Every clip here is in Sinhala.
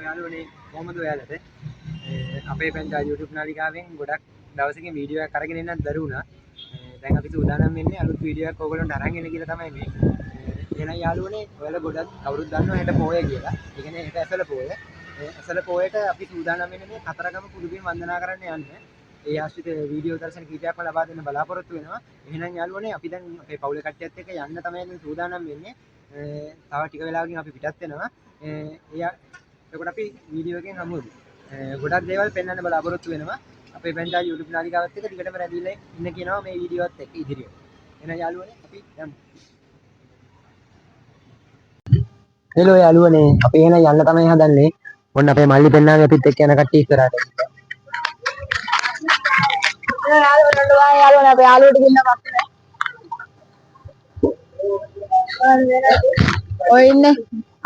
යාළුවනේ කොහමද ඔයාලට? අපේ පැන්දා YouTube නාලිකාවෙන් ගොඩක් දවසකින් වීඩියෝ එකක් අරගෙන එන්නත් දරුණා. දැන් අපි සූදානම් වෙන්නේ අලුත් වීඩියෝ එකක් ඕගොල්ලන්ට අරන් එන්න කියලා තමයි මේ. එහෙනම් යාළුවනේ ඔයාලා ගොඩක් කවුරුත් දන්නවා හෙට පොය කියලා. ඒ කියන්නේ හෙට ඇසල පොය. ඇසල පොයට අපි සූදානම් වෙන්නේ මේ කතරගම කුළුබිම් වන්දනා කරන්න යන්න. ඒ ආශ්‍රිත වීඩියෝ දර්ශන කීපයක්ම ලබා දෙන්න බලාපොරොත්තු වෙනවා. එහෙනම් යාළුවනේ අපි දැන් අපේ පවුලේ කට්ටියත් එක්ක යන්න තමයි සූදානම් වෙන්නේ. තව ටික වෙලාවකින් අපි පිටත් වෙනවා. එතකොට අපි වීඩියෝ එකෙන් හමු වෙමු. ගොඩක් දේවල් පෙන්වන්න බලාපොරොත්තු වෙනවා. අපේ පැන්ටා YouTube නාලිකාවත් එක්ක ටිකටම රැඳිලා ඉන්න කියනවා මේ වීඩියෝවත් එක්ක ඉදිරියට. එහෙනම් යාළුවනේ අපි යමු. හෙලෝ යාළුවනේ අපි එහෙනම් යන්න තමයි හදන්නේ. ඔන්න අපේ මල්ලි පෙන්නාගේ අපිත් එක්ක යන කට්ටිය ඉස්සරහට. යාළුවනේ අපේ යාළුවට ගින්න පස්සේ ඔය ඉන්නේ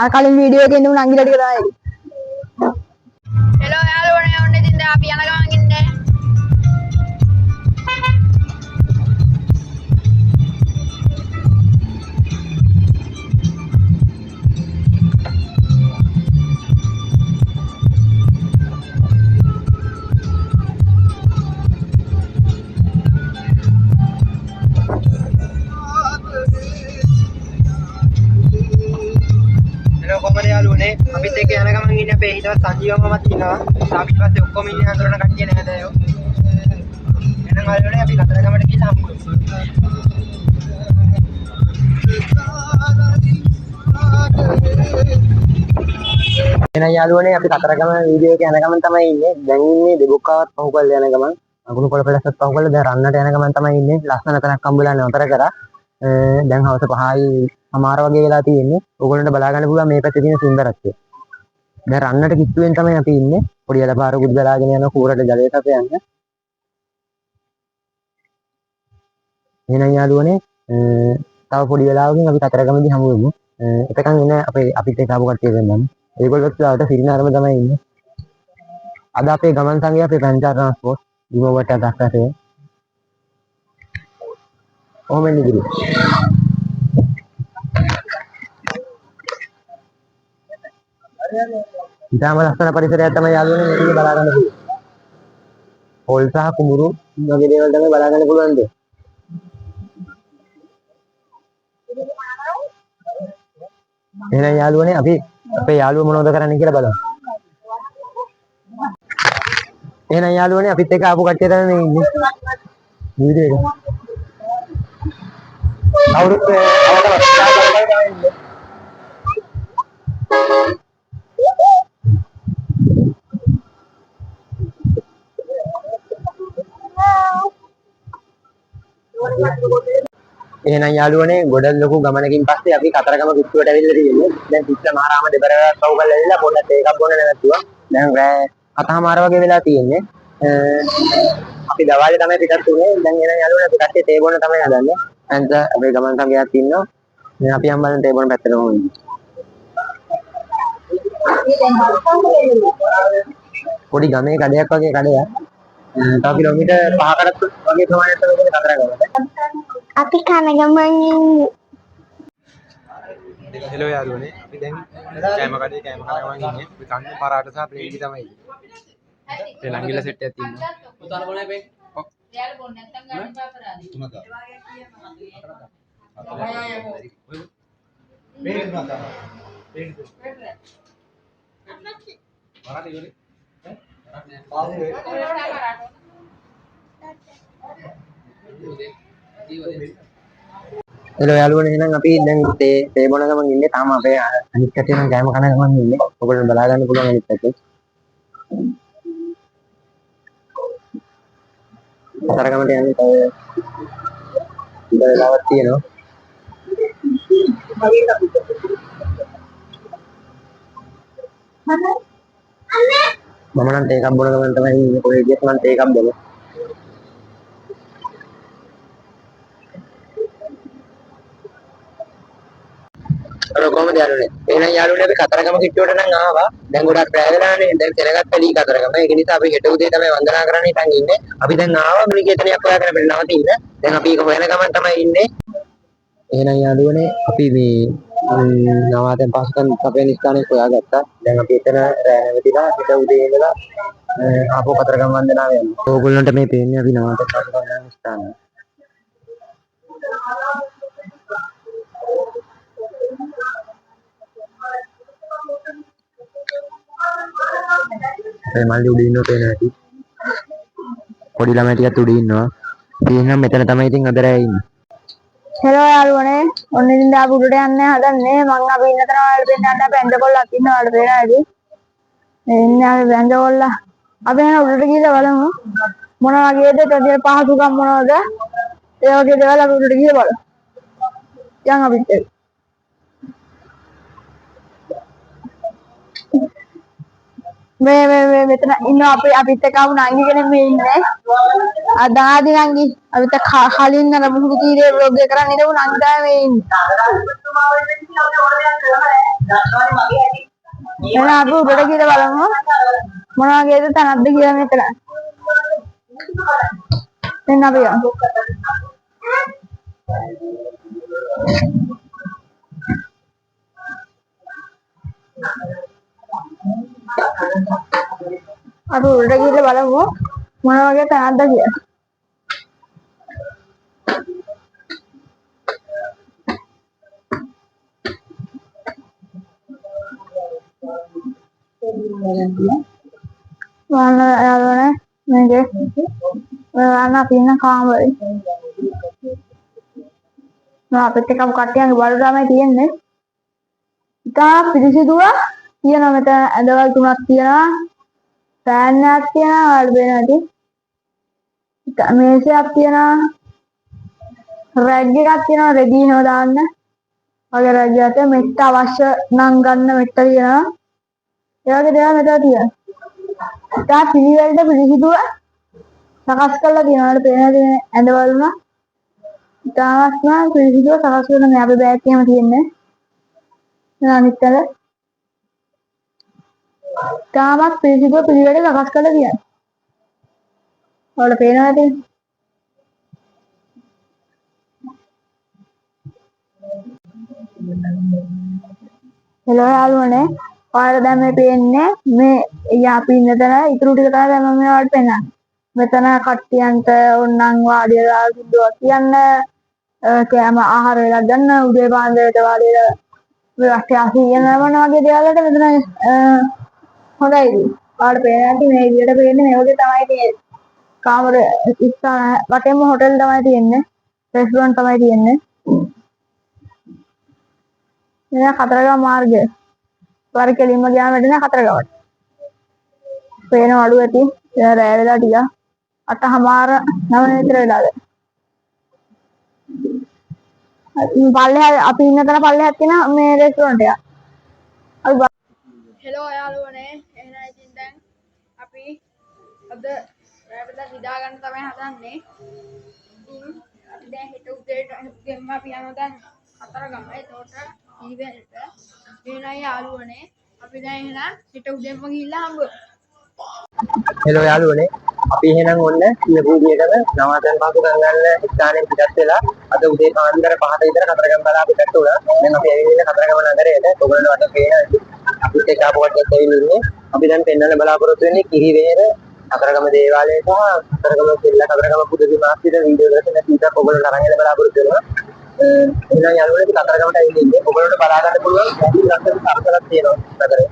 අර කලින් වීඩියෝ එකේ ඉන්න නංගිලා ටික තමයි. හෙලෝ යාළුවනේ ඔන්න ඉතින් දැන් අපි යන ගමන් ඉන්නේ. කොහමද යාළුවනේ අපිත් එක්ක යන ගමන් ඉන්නේ අපේ හිතවත් සංජීවමමත් ඉන්නවා. අපිට පස්සේ ඔක්කොම ඉන්නේ හඳුනන කට්ටිය නේද අයෝ. එහෙනම් යාළුවනේ අපි කතරගමට ගිහලා හම්බ වෙමු. එහෙනම් යාළුවනේ අපි කතරගම වීඩියෝ එක යන ගමන් තමයි ඉන්නේ. දැන් ඉන්නේ දෙබොක්කාවත් පහු කරලා යන ගමන්. අගුණු කොළ පෙළසත් පහු කරලා දැන් රන්නට යන ගමන් තමයි ඉන්නේ. ලස්සන තැනක් හම්බුලා නතර කරා. දැන් හවස 5යි සමහර වගේ වෙලා තියෙන්නේ. ඕගොල්ලන්ට බලා ගන්න පුළුවන් මේ පැත්තේ තියෙන සුන්දරත්වය. දැන් රන්නට කිට්ටුවෙන් තමයි අපි ඉන්නේ. පොඩි යලපාරකුත් ගලාගෙන යන කූරට ජලය සපයන්න. එහෙනම් යාළුවනේ තව පොඩි වෙලාවකින් අපි කතරගමදී හමු වෙමු. එතකන් ඉන්න අපිත් එක්ක ආපු කට්ටිය වෙනනම්. ඒගොල්ලොත් ලාවට සිරිනාරම තමයි ඉන්නේ. අද අපේ ගමන් සංගය අපේ පැන්චා ට්‍රාන්ස්පෝර්ට් විමෝවට දක්වසේ. ඔහොම එන්නේ ගිරු. ඉතාලම ලස්සන පරිසරයක් තමයි යාළුවනේ මේක බලා ගන්න පුළුවන්. පොල් සහ කුඹුරු වගේ දේවල් තමයි බලා ගන්න පුළුවන් දෙයක්. එහෙනම් යාළුවනේ අපි අපේ යාළුවා මොනවද කරන්නේ කියලා බලමු. එහෙනම් යාළුවනේ අපිත් එක්ක ආපු කට්ටිය තමයි මේ ඉන්නේ. වීඩියෝ එක. අවුරුත් එහෙනම් යාළුවනේ ගොඩ ලොකු ගමනකින් පස්සේ අපි කතරගම කිට්ටුවට ඇවිල්ලා තියෙන්නේ. දැන් තිස්ස මහරාම දෙබරයක් පහු කරලා ඇවිල්ලා පොඩ්ඩක් ඒකක් බොන්න නැවතුවා. දැන් රෑ 7:00 වගේ වෙලා තියෙන්නේ. අපි දවාලේ තමයි පිටත් උනේ. දැන් එහෙනම් යාළුවනේ අපි කට්ටිය තේ බොන්න තමයි හදන්නේ. අන්ත අපේ ගමන් සංගයක් ඉන්නවා. දැන් අපි යම්බලන් තේ බොන්න පැත්තට මොන්නේ. පොඩි ගමේ කඩයක් වගේ කඩයක්. තව කිලෝමීටර් 5කටත් වගේ ප්‍රමාණයක් තමයි ඉන්නේ කතරගමට. අපි කන ගමන් ඉන්නේ. හෙලෝ යාළුවනේ අපි දැන් කෑම කඩේ කෑම කන ගමන් ඉන්නේ. අපි කන්නේ පරාට සහ ප්ලේටි තමයි ඉන්නේ. ඒ ලංගිල සෙට් එකක් තියෙනවා. පුතාල බොන්නේ බේ. ඔව්. එයාලා බොන්නේ නැත්තම් ගන්න පාපරාදී. තුනක. මේක තුනක් ගන්න. මේක තුනක්. පරාට ඉවරේ. හෙලෝ යාළුවනේ එහෙනම් අපි දැන් තේ බොන ගමන් ඉන්නේ. තාම අපේ අනිත් කටේ නම් කෑම කන ගමන් ඉන්නේ. ඔයගොල්ලෝ බලා ගන්න පුළුවන් අනිත් පැත්තේ. කතරගමට යන්නේ තව ඉඳ වෙලාවක් තියෙනවා. මම නම් තේ එකක් බොන ගමන් තමයි ඉන්නේ. කොහෙද ගියත් මම තේ එකක් බොනවා. කොහොමද යාළුවනේ? එහෙනම් යාළුවනේ අපි කතරගම කිට්ටුවට නම් ආවා. දැන් ගොඩක් රැ වෙලානේ. දැන් සෙනගත් පැලී කතරගම. ඒක නිසා අපි හෙට උදේ තමයි වන්දනා කරන්න හිතන් ඉන්නේ. අපි දැන් ආවා මිනිකේතනයක් හොයාගෙන අපිට නවතින්න. දැන් අපි ඒක හොයන ගමන් තමයි ඉන්නේ. එහෙනම් යාළුවනේ අපි මේ නවාතැන් පහසුකම් අපේ ස්ථානයේ හොයාගත්තා. දැන් අපි එතන රැ නැවතිලා හිට උදේ ඉඳලා ආපහු කතරගම වන්දනාව යනවා. ඕගොල්ලන්ට මේ පේන්නේ අපි නවාතැන් පහසුකම් ගන්න ස්ථානය. මේ මල්ලි උඩ ඉන්නව පේන ඇති. පොඩි ළමයි ටිකත් උඩ ඉන්නවා. ඉතින් මෙතන තමයි ඉතින් අද රැ ඉන්නේ. හෙලෝ යාළුවනේ ඔන්න ඉතින් ආපු උඩට යන්න හදන්නේ මං අපි ඉන්න තැන වලට පෙන්නන්න බැන්දකොල්ලක් ඉන්නවා වලට පේනවා ඇති මේ ඉන්නේ අපි බැන්දකොල්ල අපි යන උඩට ගිහලා බලමු මොන වගේද ප්‍රතිල් පහසුකම් මොනවද ඒ වගේ දේවල් අපි උඩට ගිහලා බලමු යන් අපිත් එක්ක මේ මෙතන ඉන්න අපිත් එක්ක ආපු නංගි කෙනෙක් මේ ඉන්නේ අදාදි නංගි අපිත් කලින් අර මුහුදු තීරේ බ්ලොග් එක කරන් ඉඳපු නංගි තමයි මේ ඉන්නේ එන අපි උඩට ගිහලා බලමු මොන වගේද තනක්ද කියලා මෙතන දැන් අපි යමු අපි උඩට ගිහලා බලමු මොන වගේ තැනක්ද කියලා. වන්න යාළුවනේ මේකේ වන්න අපි ඉන්න කාමරේ. අපිත් එක්කම කට්ටියන්ගේ බඩු තමයි තියෙන්නේ. ඉතා පිරිසිදුව තියෙනවා මෙතන ඇඳවල් තුනක් තියෙනවා. ෆෑන් එකක් තියෙනවා වල බේන ඇති. මේසයක් තියෙනවා. රැග් එකක් තියෙනවා රෙදි නෝ දාන්න. වගේ රැග් එකක් මෙට්ට අවශ්‍ය නම් ගන්න මෙට්ට තියෙනවා. ඒ වගේ දේවල් මෙතන තියෙනවා. ඉතා පිළිවෙලට පිළිසිදුව සකස් කරලා තියෙනවා. වල බේන ඇති ඇඳවල් උනා. ඉතාමත්ම පිළිසිදුව සකස් කරන මේ අපේ බෑග් එකේම තියෙන්නේ. අනිත් අර තාමත් පිළිසිදුව පිළිවෙලට සකස් කරලා තියෙනවා. ඔයාලට පේනවද? හෙලෝ යාළුවනේ ඔයාලට දැන් මේ පේන්නේ මේ අපි ඉන්න තැන ඉතුරු ටික තමයි දැන් මම ඔයාලට පෙන්නන්නේ. මෙතන කට්ටියන්ට ඕනනම් වාඩි වෙලා සුදුවක් කියන්න කෑම ආහාර වෙලා ගන්න උදේ පාන්දරට වාඩි වෙලා රට්ටිය කියන මොන වගේ දේවල් වලට මෙතන හොඳයි. ඔයාලට පේන්නේ නැති මේ විදියට පේන්නේ මේ වගේ තමයි තියෙන්නේ. කාමර ඉස්සන වටේම හොටෙල් තමයි තියෙන්නේ. රෙස්ටුරන්ට් තමයි තියෙන්නේ. මෙයා කතරගම මාර්ගය. වර කෙලින්ම ගියාම වැටෙන කතරගමට. පේන අඩුව ඇති. දැන් රෑ වෙලා ටික 8:00 9 විතර වෙලාද. පල්ලෙහා අපි ඉන්න තැන පල්ලෙහාත් තියෙන මේ රෙස්ටුරන්ට් එක. අපි හෙලෝ යාළුවනේ එහෙනම් ඉතින් දැන් අපි අද රැවටලා නිදා ගන්න තමයි හදන්නේ. ඉතින් අපි දැන් හෙට උදේට ගෙම්ම අපි යනවා දැන් කතරගම. ඒතකොට ඊවෙන්ට් එහෙනම් යාළුවනේ අපි දැන් එහෙනම් හෙට උදේම ගිහිල්ලා හම්බ හෙලෝ යාළුවනේ අපි එහෙනම් ඔන්න කියපු විදිහටම නවාතැන් පහසුකම් ගන්න ස්ථානයෙන් පිටත් වෙලා අද උදේ පාන්දර 5ට විතර කතරගම බලා පිටත් වුණා. දැන් අපි ඇවිල්ලා කතරගම නගරයට ඔයගොල්ලෝ වටේ පේනවා. අපිත් එක්ක ආපු කට්ටියත් ඇවිල්ලා ඉන්නේ. අපි දැන් පෙන්වන්න බලාපොරොත්තු වෙන්නේ කිරිවෙහෙර කතරගම දේවාලය සහ කතරගම කෙල්ල කතරගම පුදබිම ආශ්‍රිත වීඩියෝ දර්ශන කීපයක් ඔයගොල්ලෝ අරන් එන්න බලාපොරොත්තු වෙනවා. එහෙනම් යාළුවනේ අපි කතරගමට ඇවිල්ලා ඉන්නේ. ඔයගොල්ලන්ට බලා ගන්න පුළුවන් ලස්සන සරසලක් තියෙනවා නගරේ.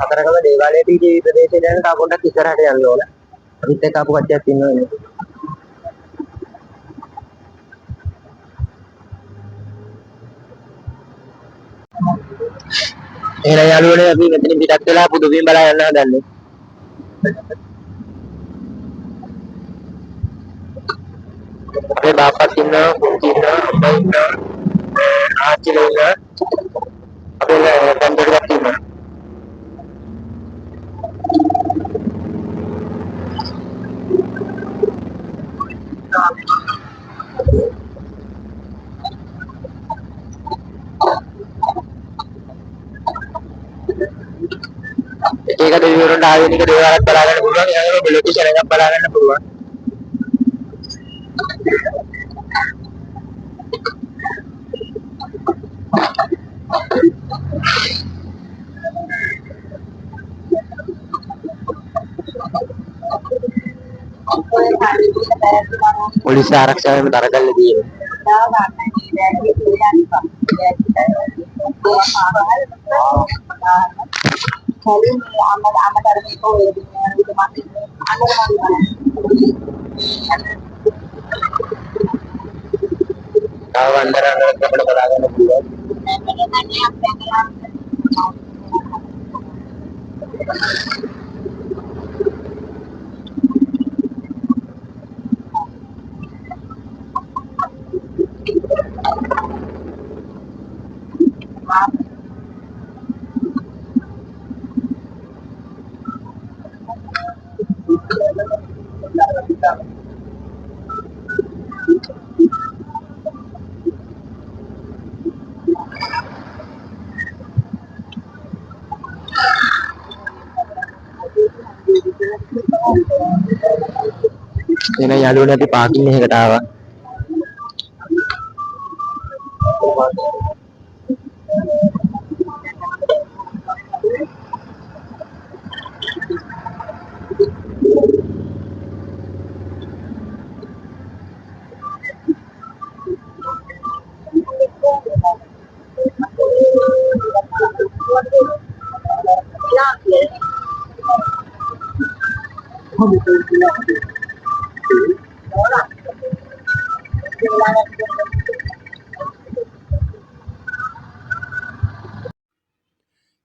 කතරගම දේවාලයේ පිහිටි ප්‍රදේශය දැන් තා පොඩ්ඩක් ඉස්සරහට යන්න ඕන. අපිත් එක්ක ආපු කට්ටියක් ඉන්නවා නේ. එහෙනම් යාළුවනේ අපි මෙතනින් පිටත් වෙලා පුදුබිම් බලා යන්න හදන්නේ. අපේ බාප්පත් ඉන්නවා, පුංචි ඉන්නවා, අම්මා ඉන්නවා, ආච්චිලා ඉන්නවා. අපේ තම්බුරක් ඉන්නවා. ඒකද දෙවිවරුන්ට ආධුනික දේවාලයක් බලා ගන්න පුළුවන්. ඊළඟට ලොකු සැලයක් බලා ගන්න පුළුවන්. පොලිස් ආරක්ෂාවෙන් තර කරලා තියෙනවා. තව වන්දනාවක් අපිට බලා ගන්න පුළුවන්. එහෙනම් යාළුවනේ අපි පාකින් එකකට ආවා.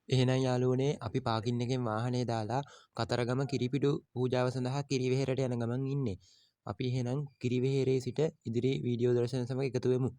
එහෙනම් යාළුවනේ අපි පාකින් එකෙන් වාහනේ දාලා කතරගම කිරිපිඩු පූජාව සඳහා කිරිවෙහෙරට යන ගමන් ඉන්නේ. අපි එහෙනම් කිරිවෙහෙරේ සිට ඉදිරි වීඩියෝ දර්ශන සමග එකතු වෙමු.